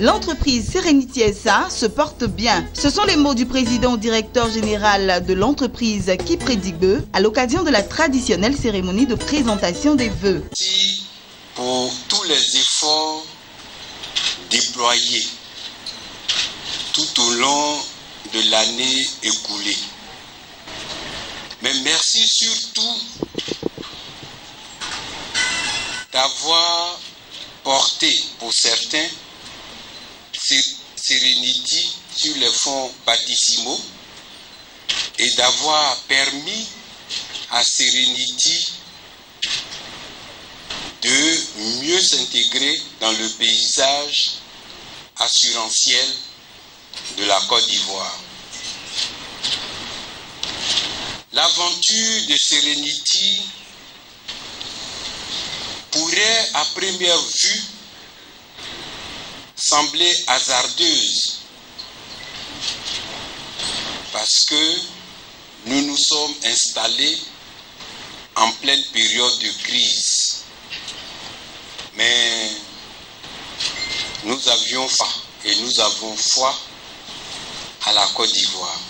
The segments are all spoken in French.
L'entreprise Serenity SA se porte bien. Ce sont les mots du président directeur général de l'entreprise Kipre Digbe à l'occasion de la traditionnelle cérémonie de présentation des vœux. Merci pour tous les efforts déployés tout au long de l'année écoulée. Mais merci surtout d'avoir porté pour certains Serenity sur les fonds baptismaux et d'avoir permis à Serenity de mieux s'intégrer dans le paysage assurantiel de la Côte d'Ivoire. L'aventure de Serenity pourrait à première vue sembler hasardeuse parce que nous nous sommes installés en pleine période de crise. Mais nous avions foi et nous avons foi à la Côte d'Ivoire.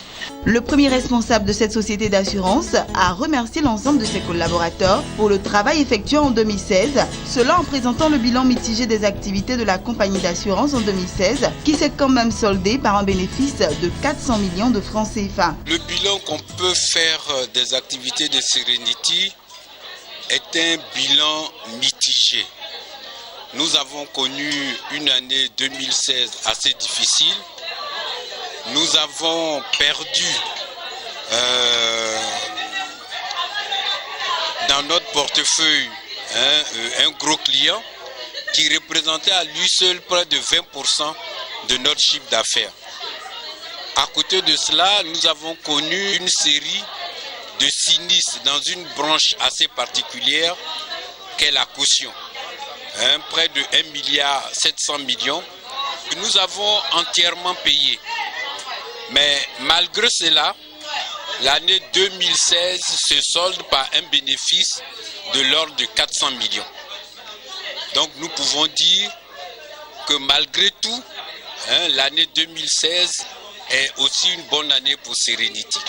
Le premier responsable de cette société d'assurance a remercié l'ensemble de ses collaborateurs pour le travail effectué en 2016, cela en présentant le bilan mitigé des activités de la compagnie d'assurance en 2016, qui s'est quand même soldé par un bénéfice de 400 millions de francs CFA. Le bilan qu'on peut faire des activités de Serenity est un bilan mitigé. Nous avons connu une année 2016 assez difficile. Nous avons perdu dans notre portefeuille un gros client qui représentait à lui seul près de 20% de notre chiffre d'affaires. À côté de cela, nous avons connu une série de sinistres dans une branche assez particulière qu'est la caution. Près de 1,7 milliard que nous avons entièrement payé. Mais malgré cela, l'année 2016 se solde par un bénéfice de l'ordre de 400 millions. Donc nous pouvons dire que malgré tout, l'année 2016 est aussi une bonne année pour Serenity.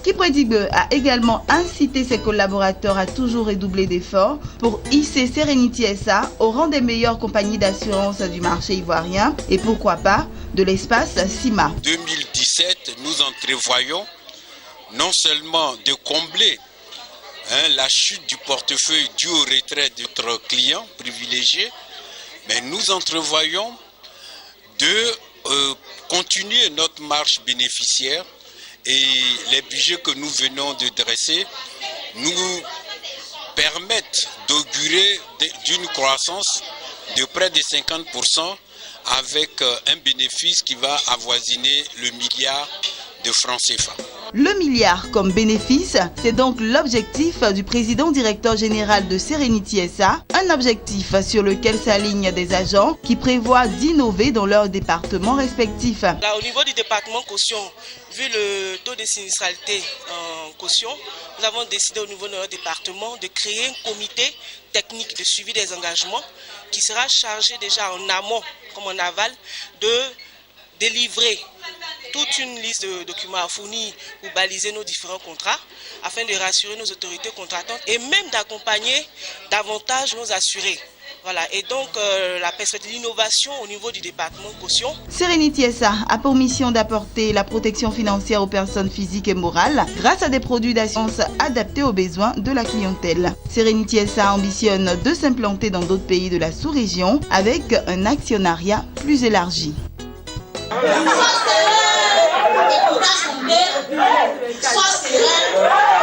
Kipre Digbe a également incité ses collaborateurs à toujours redoubler d'efforts pour hisser Serenity SA au rang des meilleures compagnies d'assurance du marché ivoirien et pourquoi pas de l'espace CIMA. 2017, nous entrevoyons non seulement de combler la chute du portefeuille due au retrait de notre client privilégié, mais nous entrevoyons de continuer notre marche bénéficiaire et les budgets que nous venons de dresser nous permettent d'augurer d'une croissance de près de 50% avec un bénéfice qui va avoisiner le milliard de francs CFA. Le milliard comme bénéfice, c'est donc l'objectif du président directeur général de Serenity SA, un objectif sur lequel s'alignent des agents qui prévoient d'innover dans leurs départements respectifs. Là, au niveau du département caution, vu le taux de sinistralité en caution, nous avons décidé au niveau de notre département de créer un comité technique de suivi des engagements qui sera chargé déjà en amont comme en aval de délivrer toute une liste de documents à fournir pour baliser nos différents contrats afin de rassurer nos autorités contractantes et même d'accompagner davantage nos assurés. Voilà, et donc la perspective d'innovation au niveau du département caution. Serenity SA a pour mission d'apporter la protection financière aux personnes physiques et morales grâce à des produits d'assurance adaptés aux besoins de la clientèle. Serenity SA ambitionne de s'implanter dans d'autres pays de la sous-région avec un actionnariat plus élargi. Sois serein,